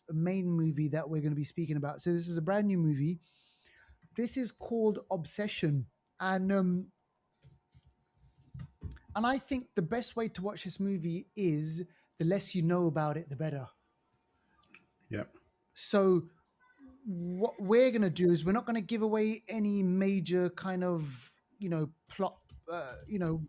main movie that we're going to be speaking about. So this is a brand new movie. This is called Obsession, and I think the best way to watch this movie is the less you know about it, the better. Yeah. So what we're going to do is we're not going to give away any major kind of plot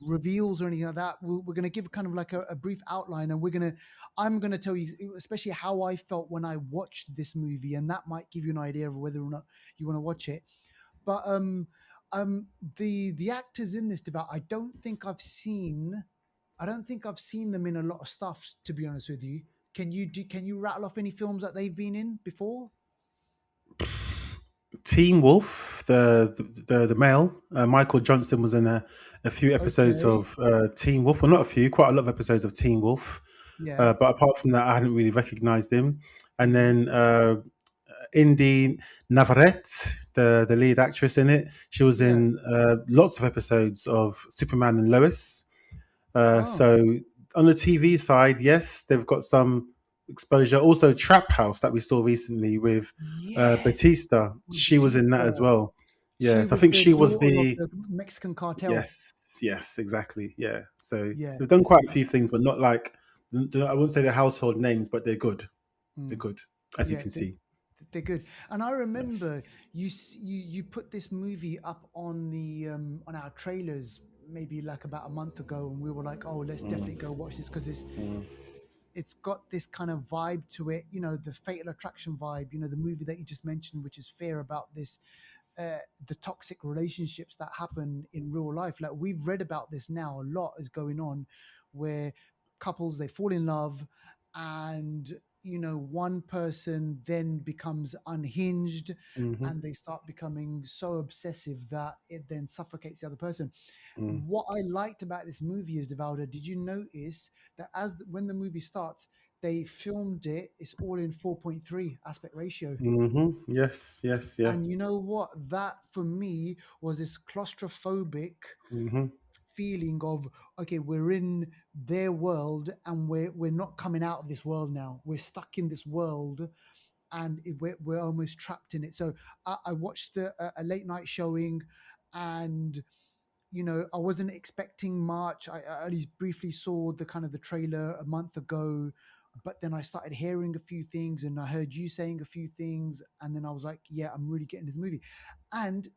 reveals or anything like that. We're going to give kind of like a brief outline, and I'm going to tell you especially how I felt when I watched this movie, and that might give you an idea of whether or not you want to watch it. But the actors in this, Devout, I don't think I've seen them in a lot of stuff, to be honest with you. Can you rattle off any films that they've been in before? Teen Wolf, the male, Michael Johnson was in a few episodes Okay. of Teen Wolf. Well, not a few, quite a lot of episodes of Teen Wolf. Yeah. But apart from that, I hadn't really recognized him. And Mhm. then Indy Navarrete, the lead actress in it, she was Yeah. in lots of episodes of Superman and Lois. Oh, So on the TV side, yes, they've got some exposure. Also, Trap House that we saw recently with yes. Batista, With she was in that as Batista. well. She Yes, I was think the she was daughter of the the Mexican cartel. yes, exactly. Yeah, so Yeah. they've done quite a few things, but not like I wouldn't say they're household names, but they're good. They're Mm. good, as you Yeah. can see. They're good. And I Yeah. remember you put this movie up on the on our trailers maybe like about a month ago, and we were like, oh, let's definitely Mm, go watch this because mm, it's got this kind of vibe to it, the Fatal Attraction vibe, the movie that you just mentioned, which is Fear, about this the toxic relationships that happen in real life. Like we've read about this now, a lot is going on where couples, they fall in love, and one person then becomes unhinged, mhm, and they start becoming so obsessive that it then suffocates the other person. mm, What I liked about this movie is, Devalda, did you notice that when the movie starts, they filmed it, it's all in 4.3 aspect ratio. mhm. Yes, yes, yeah. And you know what? That for me was this claustrophobic Mhm, feeling of, okay, we're in their world and we're not coming out of this world now. We're stuck in this world, and we're almost trapped in it. So I watched a late night showing, and I wasn't expecting much. I only briefly saw the kind of the trailer a month ago, but then I started hearing a few things, and I heard you saying a few things, and then I was like, yeah, I'm really getting this movie. And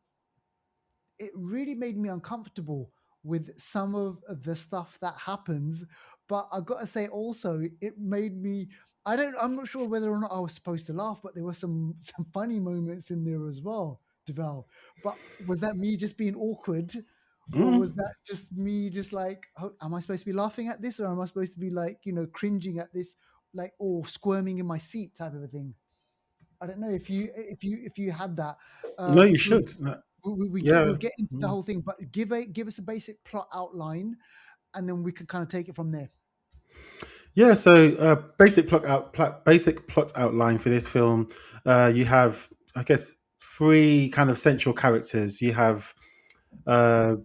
it really made me uncomfortable with some of the stuff that happens. But I got to say also, it made me. I'm not sure whether or not I was supposed to laugh, but there were some funny moments in there as well, Deval. But was that me just being awkward, or was mm. that just me just like, oh, am I supposed to be laughing at this, or am I supposed to be like, cringing at this, like, or squirming in my seat type of a thing? I don't know if you had that. No, you Please, should. No, we'll yeah. get into the Mm. whole thing, but give us a basic plot outline, and then we can kind of take it from there. Yeah, so basic plot outline for this film. You have, I guess, three kind of central characters. You have uh,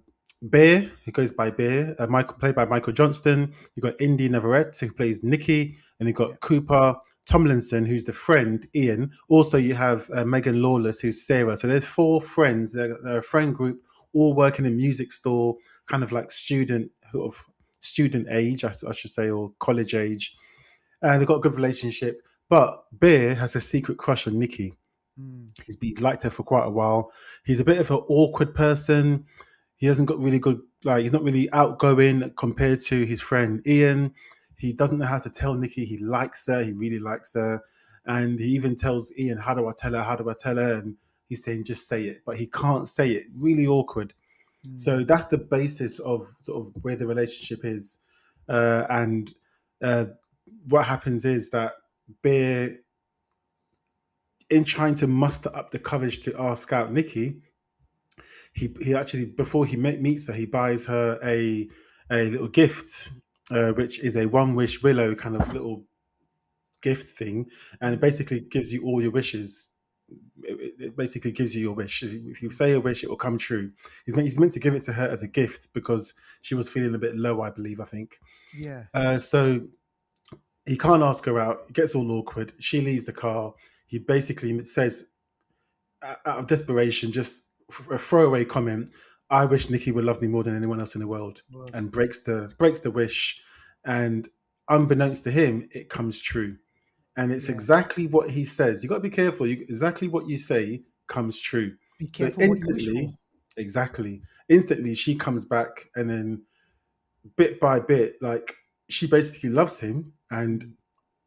Bear, who goes by Bear, Michael, played by Michael Johnston. You got Indy Navarrete, who plays Nikki, and you Yeah. got Cooper Tomlinson, who's the friend Ian. Also, you have Megan Lawless, who's Sarah. So there's four friends. They're a friend group, all working in a music store, kind of like student age, I should say, or college age, and they've got a good relationship. But Bear has a secret crush on Nikki. Mm, He's liked her for quite a while. He's a bit of an awkward person. He hasn't got really good, like, he's not really outgoing compared to his friend Ian. He doesn't know how to tell Nikki he likes her. He really likes her. And he even tells Ian, how do I tell her? How do I tell her? And he's saying, just say it. But he can't say it. Really awkward. So mm, that's the basis of sort of where the relationship is. And uh, what happens is that Bear, in trying to muster up the courage to ask out Nikki, he actually, before meets her, he buys her a little gift, which is a one wish willow kind of little gift thing, and it mm, basically gives you all your wishes. It basically gives you your wish. If you say a wish, it will come true. He's meant to give it to her as a gift because she was feeling a bit low, I believe. I think yeah. so. He can't ask her out. It gets all awkward. She leaves the car. He basically says, out of desperation, just a throwaway comment, "I wish Nikki would love me more than anyone else in the world," World. and breaks the wish. And unbeknownst to him, it comes true. And it's Yeah. exactly what he says. You got to be careful. Exactly what you say comes true. Be So careful what you wish for. instantly, exactly, instantly, she comes back, and then bit by bit, like she basically loves him, and Mm,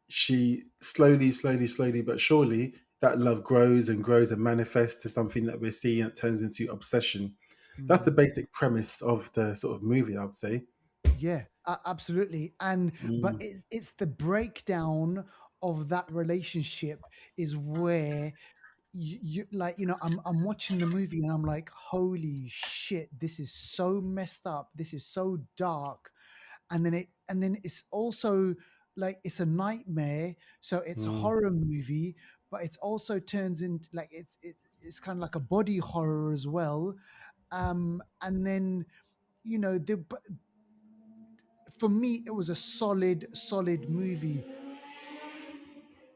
she slowly, slowly, slowly, but surely, that love grows and grows and manifests to something that we're seeing that turns into obsession. That's the mm. basic premise of the sort of movie, I would say. Yeah, absolutely. And but Mm, it's the breakdown of that relationship is where you like, I'm watching the movie and I'm like, holy shit, this is so messed up. This is so dark. And then it's also like it's a nightmare. So it's a mm, horror movie, but it also turns into like it's kind of like a body horror as well. And then but for me it was a solid movie.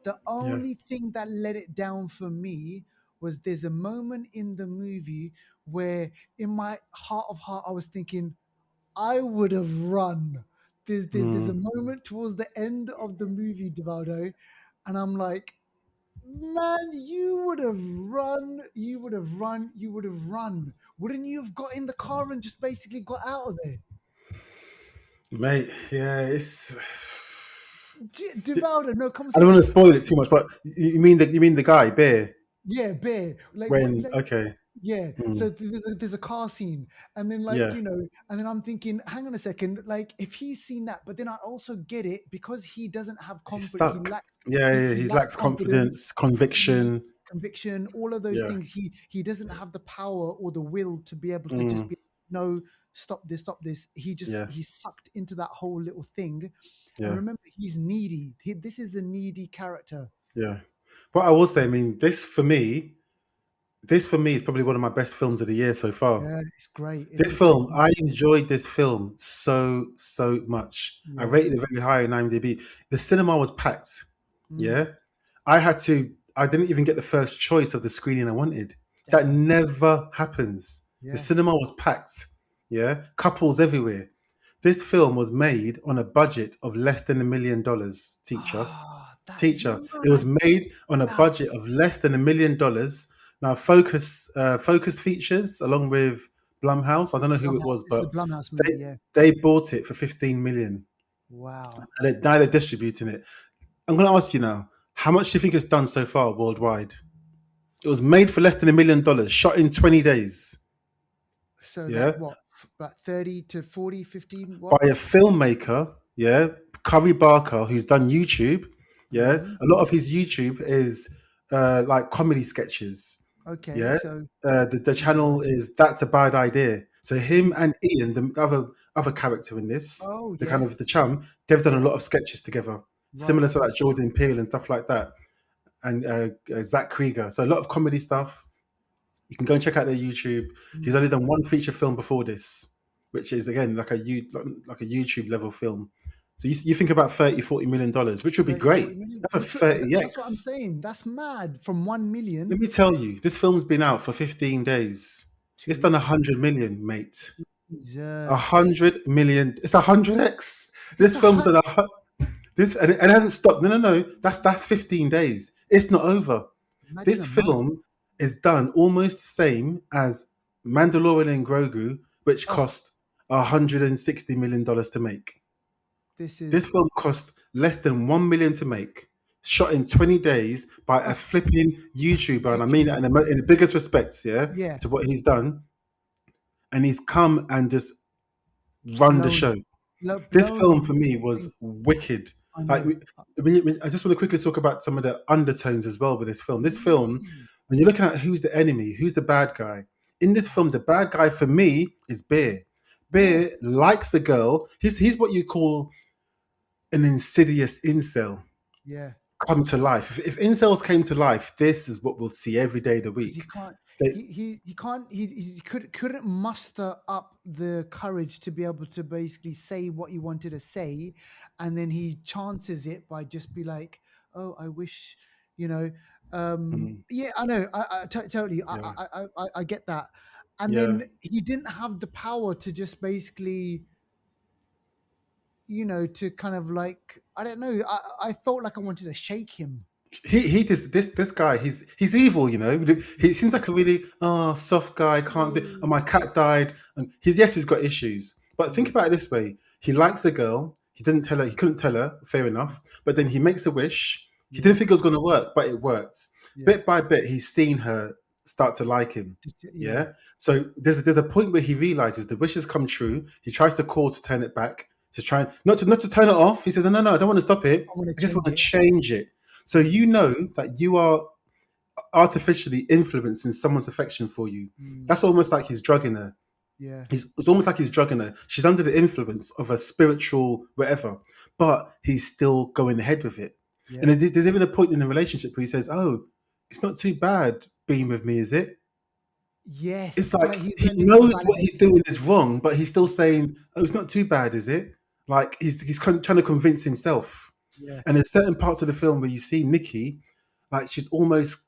The yeah. only thing that let it down for me was there's a moment in the movie where in my heart of heart I was thinking I would have run. There's a Mm. moment towards the end of the movie, Devaldo, and I'm like, man, you would have run, you would have run, you would have run. Wouldn't you have got in the car and just basically got out of there? Mate, yeah, it's. Devaldo, no, common I don't sense. want to spoil it too much, but you mean the guy Bear Yeah, bear. Like what? when Like, okay, yeah. So mm, there's a car scene, and then yeah, and then I'm thinking, hang on a second. Like if he's seen that, but then I also get it because he doesn't have he's confidence. He stuck. lacks. Yeah, yeah, He he lacks lacks confidence. confidence, He conviction. conviction. All of those Yeah, things. He doesn't have the power or the will to be able to just mm, be no. Stop this. Stop this. yeah, He's sucked into that whole little thing. And yeah, remember, he's needy. This is a needy character. yeah. But I will say, I mean, this for me is probably one of my best films of the year so far. Yeah, it's great. It This is a great film, I movie. enjoyed this film so much. I Yeah. rated it very high in IMDb. The cinema was packed. Mm. Yeah, I didn't even get the first choice of the screening I wanted. That Damn. never happens. The Yeah. cinema was packed. Yeah, couples everywhere. This film was made on a budget of less than $1 million. Teacher, Ah, that is teacher. It was mad. made on a Wow. budget of less than $1 million. Now, Focus Features, along with Blumhouse. I don't know who it Blumhouse. was, It's but the Blumhouse they movie, yeah. they bought it for 15 million, Wow. and now they're distributing it. I'm going to ask you now, how much do you think it's done so far worldwide? It was made for less than $1 million, shot in 20 days. So like Yeah, what? About 30 to 40, 15. by What? a filmmaker. Yeah, Curry Barker, who's done YouTube. Yeah, Hmm. a lot of his YouTube is like comedy sketches. Okay. Yeah, So the yeah. channel is That's a Bad Idea. So him and Ian, the other character in this, Oh the kind yeah. of the chum, they've done a Yeah. lot of sketches together, Right. similar to Okay. like Jordan Peele and stuff like that, and Zach Krieger. So a lot of comedy stuff. You can go and check out their YouTube. He's Mm. only done one feature film before this, which is again like a YouTube level film. So you think about 30-40 million dollars, which would be 30, 40 great. million. That's a Which that's what I'm 30x. saying. That's mad. From 1 million Let me tell you, this film's been out for 15 days. It's done to 100 million, mate. A Jesus. 100 million. It's 100x. It's This a film's hundred. done this, and it hasn't stopped. No, no, no. That's 15 days. It's not over. Imagine This a month. film is done almost the same as Mandalorian and Grogu, which Oh, cost $160 million to make. this This is film cost less than 1 million to make, shot in 20 days by a a flipping YouTuber, and I mean that YouTuber. in the biggest respects, yeah, Yeah. to what he's done. And he's come and just run the Blown show. it. This Blown film it. for me was wicked. I Like, know. I just want to quickly talk about some of the undertones as well with this film. This film, Mm. when you're looking at who's the enemy, who's the bad guy, in this film, the bad guy for me is Bear. Yeah. Bear likes a girl. He's what you call an insidious incel Yeah. come to life. If incels came to life, this is what we'll see every day of the Because he week. can't. They, he can't he couldn't muster up the courage to be able to basically say what he wanted to say, and then he chances it by just be like, oh, I wish, you know. mm, Yeah, I know, totally, yeah, I get that. And yeah. then he didn't have the power to just basically, to kind of like, I don't know, I felt like I wanted to shake him. He this guy, he's evil, you know. He seems like a really soft guy. Can't do. And my Mm, cat died. And he's got issues. But think mm, about it this way: he likes a girl. He didn't tell her. He couldn't tell her. Fair enough. But then he makes a wish. He yeah, didn't think it was going to work, but it worked. yeah, Bit by bit, he's seen her start to like him. yeah. Yeah. So there's a point where he realizes the wish has come true. He tries to call to turn it back. To try not to turn it off. He says, no, no, I don't want to stop it. I want to I just want change to it. change it. So Mm, you know that you are artificially influencing someone's affection for you. mm, That's almost like he's drugging her. yeah, It's almost like he's drugging her. She's under the influence of a spiritual whatever, but he's still going ahead with it. And yeah. there's even a point in the relationship where he says, "Oh, it's not too bad being with me, is it?" It's Yes, like like he's he learning to knows what validate he's it. doing is wrong, but he's still saying, "Oh, it's not too bad, is it?" Like trying to convince himself. Yeah, And there's certain parts of the film where you see Nikki, like she's almost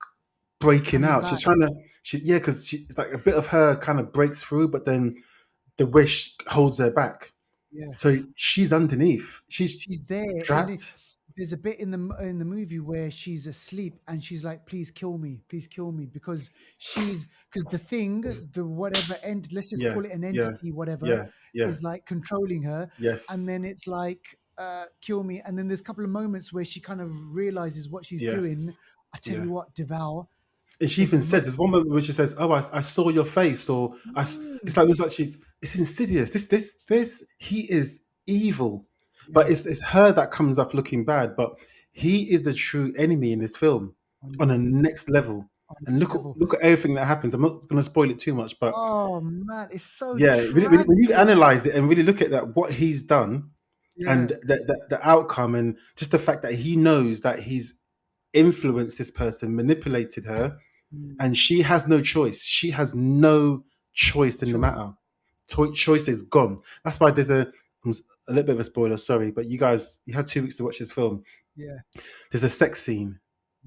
breaking coming out. She's back. trying to, yeah, because it's like a bit of her kind of breaks through, but then the wish holds her back. Yeah, So she's underneath. She's she's there, and trapped. there's a bit in the movie where she's asleep, and she's like, please kill me," because the thing, the whatever let's just Yeah, call it an yeah, entity, whatever, yeah, yeah, is like controlling her, and yes, then it's like, kill me, and then there's a couple of moments where she kind of realizes what she's doing. yes, I tell yeah. you what, Devour, And she there's even says there's one moment where she says, "Oh, I saw your face," or Mm, it's like she's it's insidious. This he is evil, but yeah, it's her that comes up looking bad. But he is the true enemy in this film I on a know, next level. on And next level. look at everything that happens. I'm not going to spoil it too much, but Oh man, it's so yeah, when you tragic. analyze it and really look at that, what he's done and Yeah. the outcome, and just the fact that he knows that he's influenced this person, manipulated her, Mm, and she has no choice. She has no choice in the choice. matter. Choice is gone. That's why there's a little bit of a spoiler. Sorry, but you had 2 weeks to watch this film. Yeah. There's a sex scene,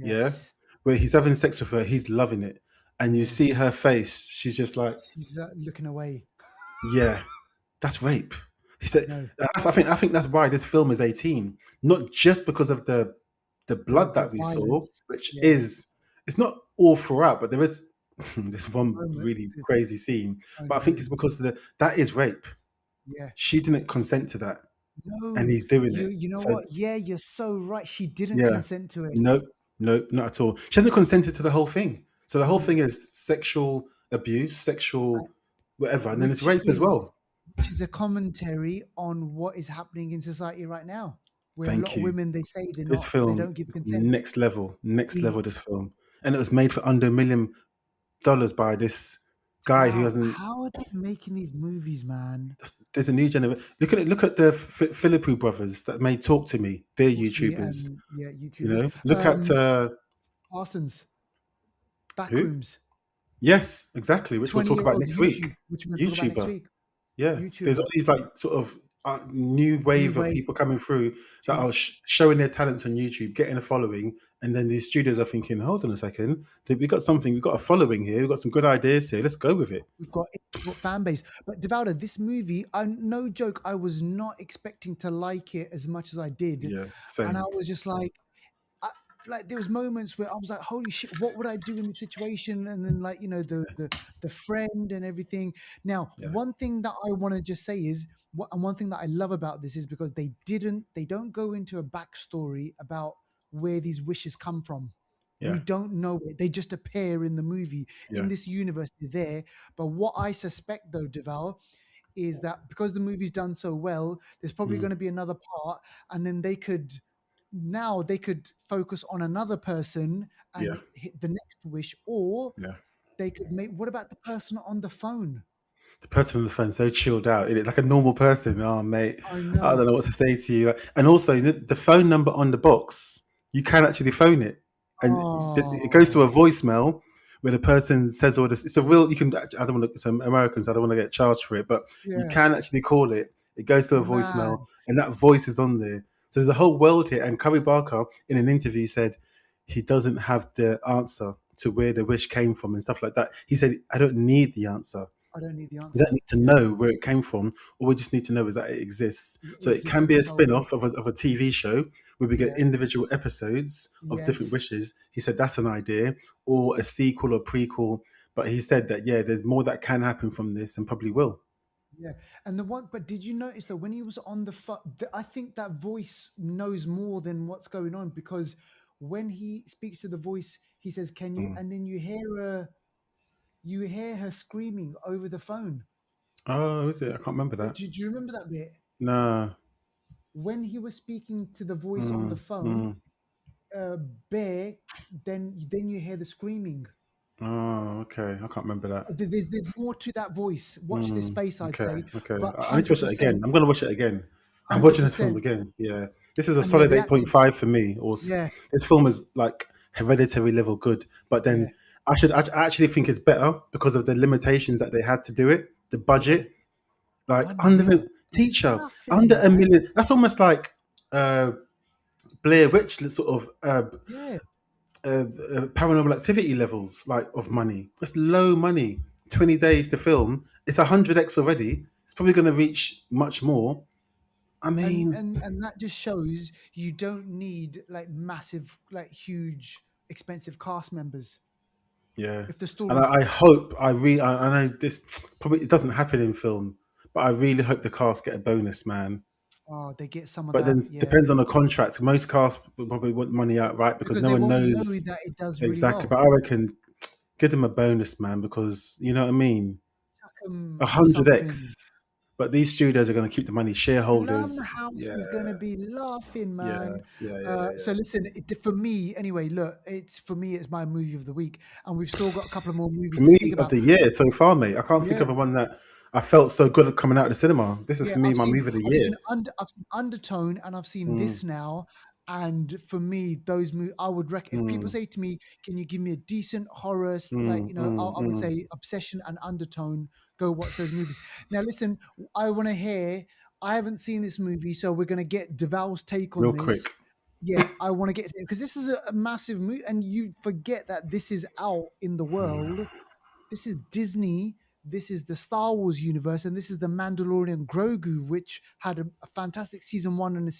yeah, Yes. where he's having sex with her. He's loving it, and you Yeah. see her face. She's just like, She's looking away. yeah, that's rape. He I said, know. I think that's why this film is 18, not just because of the blood The that we saw, violence. which Yeah. is it's not all throughout, but there is this one Moment. really crazy scene. I But I think know. it's because that is rape. Yeah. She didn't consent to that, and No. he's doing it. You know So what? Yeah, you're so right. She didn't yeah, consent to it. nope, nope, not at all. She hasn't consented to the whole thing. So the whole Mm. thing is sexual abuse, Uh, sexual whatever, and then it's Which rape as is well. a commentary on what is happening in society right now, where a lot Thank of you. women, they say This they film don't give is consent. next level, next We level. This film, and it was made for under $1 million by this guy who hasn't. how are they making these movies, man? There's a new generation. Look at it. Look at the Philippou brothers that made Talk to Me. They're Talk to me, YouTubers. and yeah, You YouTubers. know. Look at Parsons, who? Backrooms, Yes, exactly. Which we'll talk about year-old next week. YouTube, which we're going to talk about next YouTuber. week. Yeah, there's all YouTuber, these like sort of new new wave of wave. people coming through that YouTube. are showing their talents on YouTube, getting a following, and then these studios are thinking, "Hold on a second, we got something. We've got a following here. We've got some good ideas here. Let's go with it." We've got fan base. But Devalda, this movie, no joke, I was not expecting to like it as much as I did, Yeah, and I same. was just like, I, like there was moments where I was like, "Holy shit, what would I do in this situation?" And then like the friend and everything. Now, Yeah, one thing that I want to just say is, and one thing that I love about this is because they don't go into a backstory about where these wishes come from. We yeah, don't know it. They just appear in the movie. In yeah, this universe, they're there. But what I suspect, though, Deval, is that because the movie's done so well, there's probably mm, going to be another part, and then they could focus on another person yeah, and hit the next wish, or yeah. they could make. What about the person on the phone? The person on the phone so chilled out, innit? Like a normal person. Oh, mate, I I know. don't know what to say to you. And also, the phone number on the box, you can actually phone it, and it goes to a Oh, voicemail. where the person says all this. It's a real. You can. I don't want to. Some Americans. I don't want to get charged for it, but you Yeah. can actually call it. It goes to a voicemail, Man, and that voice is on there. So there's a whole world here. And Curry Barker, in an interview, said he doesn't have the answer to where the wish came from and stuff like that. He said, "I don't need the answer. I don't need the We don't answer. need to Yeah. know where it came from. All we just need to know is that it exists. It So it can exists. be a So spin-off of a TV show where we get yeah. individual episodes of different Yes. wishes. He said that's an idea, or a sequel or prequel. But he said that, yeah, there's more that can happen from this and probably will. Yeah, and the one, but did you notice that when he was on the phone, I think that voice knows more than what's going on because when he speaks to the voice, he says, "Can you?" Mm. And then you hear her screaming over the phone. Oh, is it? I can't remember that. Do you remember that bit No. when he was speaking to the voice on the Mm, phone? mm. Bear, then you hear the screaming. Oh, okay. I can't remember that. There's more to that voice. Watch this space, I'd Okay, say, okay. but I need to watch it again. 100%, I'm going to watch it again. I'm watching this film 100%, again. Yeah, this is a and yeah, solid the eight point acting, five for me. Or yeah, this film is like Hereditary level good. But yeah. then I actually think it's better because of the limitations that they had to do it. The Yeah, budget, like 1 million. It's teacher nothing, under a man. million. That's almost like uh, Blair Witch sort of Yeah, paranormal activity levels like of money. It's low money. 20 days to film. It's 100x already. It's probably going to reach much more. I and mean, and and that just shows you don't need like massive, like huge, expensive cast members yeah. if the And stories. I hope I know this probably it doesn't happen in film, but I really hope the cast get a bonus, man. Oh, they get some of But then that, yeah, depends on the contract. Most casts will probably want money outright because because no they one won't know knows that it does really exactly. well. But I reckon give them a bonus, man, because you know what I mean. Chuck A 'em hundred something. x. But these studios are going to keep the money. Shareholders, Blumhouse yeah, is going to be laughing, yeah, man. yeah, yeah, yeah, So yeah. listen, for me anyway. Look, it's for me. It's my movie of the week, and we've still got a couple of more For movies to speak me, of about. the year so far, mate, I can't think Yeah, of a one that I felt so good coming out of the cinema. This is yeah. for me my movie of the year. I've seen Undertone, and I've seen Mm, this now. And for me, those movies, I would if people mm, say to me, "Can you give me a decent horror?" Like mm, mm, I would mm. say Obsession and Undertone. Go watch those movies. Now, listen, I want to hear. I haven't seen this movie, so we're gonna get Deval's take on Real quick. this. Yeah, I want to get because this is a massive movie, and you forget that this is out in the world. This is Disney. This is the Star Wars universe, and this is the Mandalorian Grogu, which had a fantastic season 1 and a season